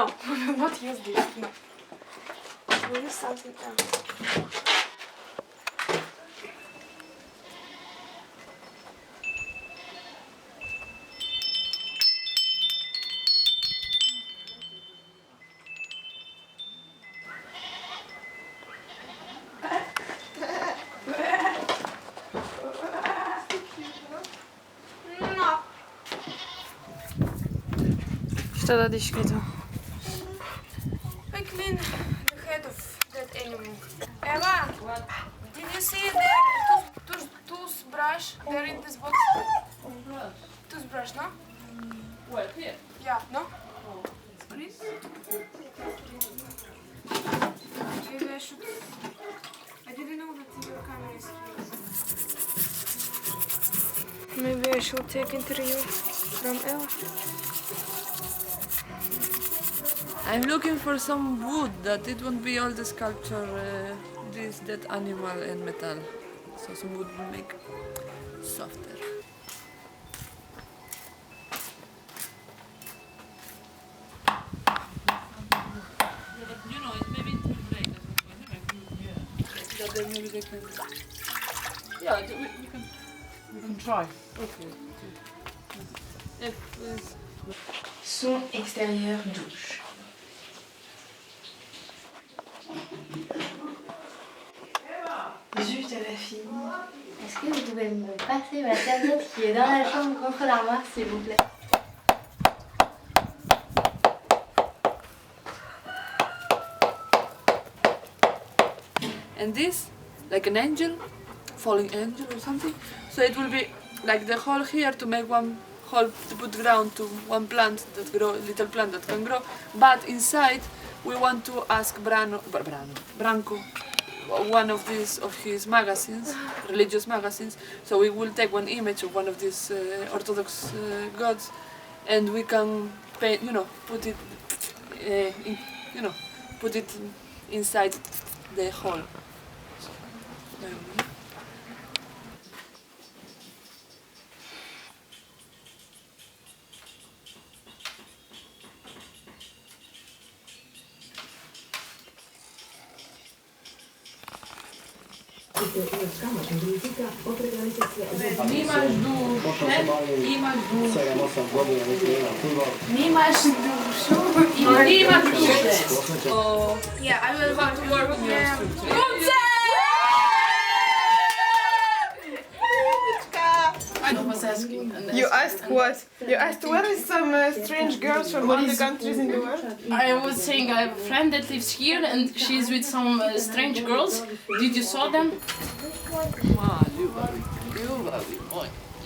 No, we will not use this. No. We'll use something else. Что рadiš květu? I clean the head of that animal. Eva, did you see the toothbrush there in this box? Toothbrush, no? What, here? Yeah, no? Oh, Please? Maybe I should... I didn't know that your camera is here. Maybe I should take interview from Eva. I'm looking for some wood that it won't be all the sculpture, that animal and metal. So some wood will make softer. You know, maybe it will break at some point. That then maybe they can. Yeah, we can try. Okay. Son extérieur douche. Zut, elle a fini. Est-ce que vous pouvez me passer ma serviette qui est dans la chambre contre l'armoire, s'il vous plaît? And this, like an angel, falling angel or something. So it will be like the hole here to make one hole to put ground to one plant that grow, little plant that can grow. But inside we want to ask Branco, one of his magazines, religious magazines. So we will take one image of one of these Orthodox gods, and we can paint, put it, put it inside the hole. Nie masz duszy i masz duszę. Nie masz duszy i nie masz duszy. Yeah, I will want to work with you. I was asking. You asked what? You asked where is some strange girls from other countries in the world? I was saying I have a friend that lives here and she's with some strange girls. Did you saw them?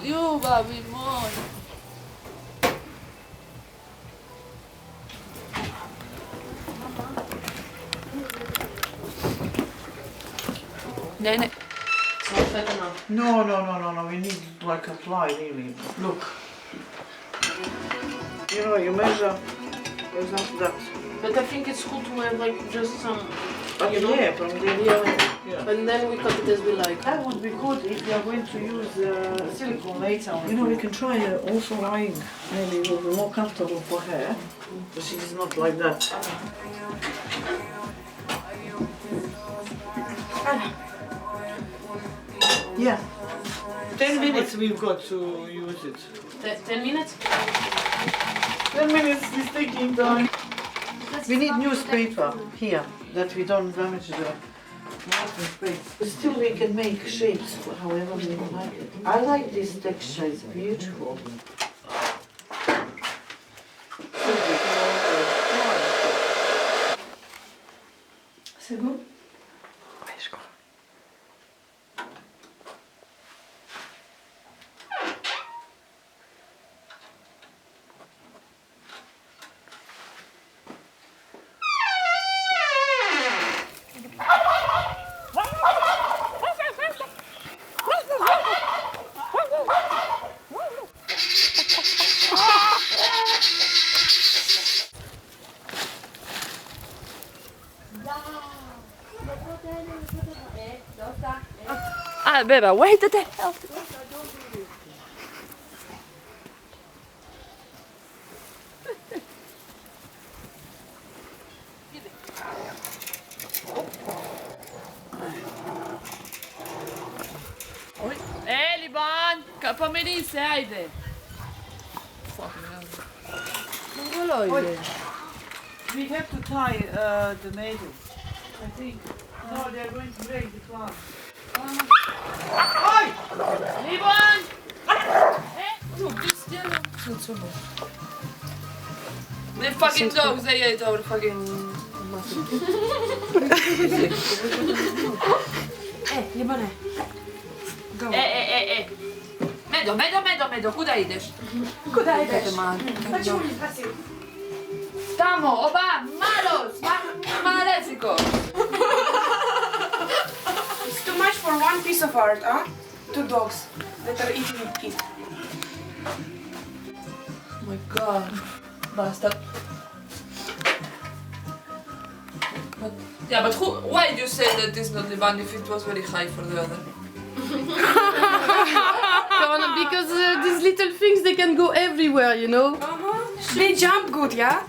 Ljubavi moj. Ne. No, we need like apply really. Look. You measure, for example, that. But I think it's cool to have like just some, Yeah, from the yeah. And then we cut it as we like. That would be good if we are going to use silicone later. We can try also lying. Maybe it will be more comfortable for her. But she is not like that. Yeah. 10 minutes we've got to use it. 10 minutes? 10 minutes is taking time. We need newspaper here, that we don't damage the marking space. But still we can make shapes however we like it. I like this texture, it's beautiful. C'est bon? Oui, je crois. Beba, wait the hell. pomeni se, ajde. Mongoloide. We have to tie the needle, I think. No, they're going to break the cloth. Oj! Libon! The fucking dogs, they ate our fucking muscle. Libane. Medo, kuda ideš? Kuda ideš? Tamo, oba, malos, malesico. It's too much for one piece of art, huh? Two dogs that are eating it. Oh my god. Basta. But why do you say that it's not the one if it was very high for the other? Because these little things, they can go everywhere, you know? They jump good, yeah?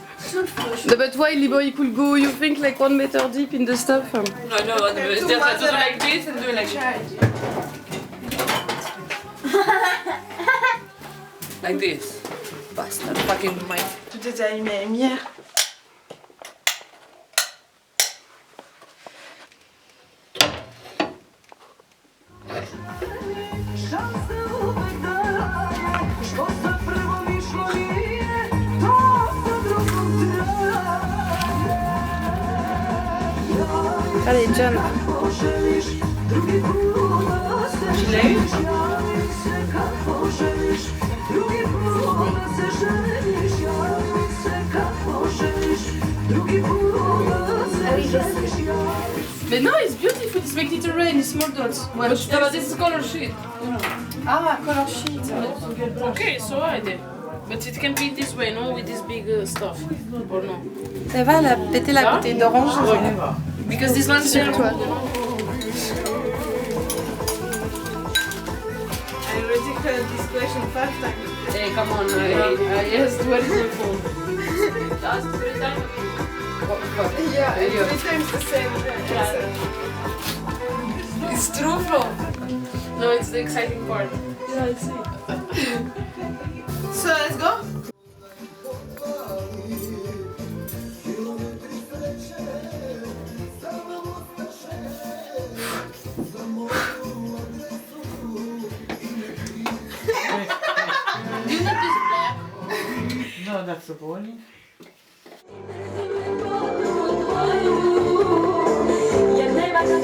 No, but why Libo could go, you think, like 1 meter deep in the stuff? No, just do like this and do like this. Like this. Bastard, fucking my. Tout est allumé à la lumière. Allez, John. Tu l'as eu? But no, it's beautiful. It's like little rain, it's small dots. But this is color sheet. Ah, color sheet. Okay, so I did. But it can be this way, no? With this big stuff. Or no? Ça va, elle a pété la bouteille d'orange. Because this one's Sur toi. I already heard this question 5 times. Hey, come on. Yes, what is your phone? Last 3 times? Yeah, every time it's the same answer. It's true, Flo. No, it's the exciting part. Yeah, I see. So let's go. No, that's the bowling. Jak najbardziej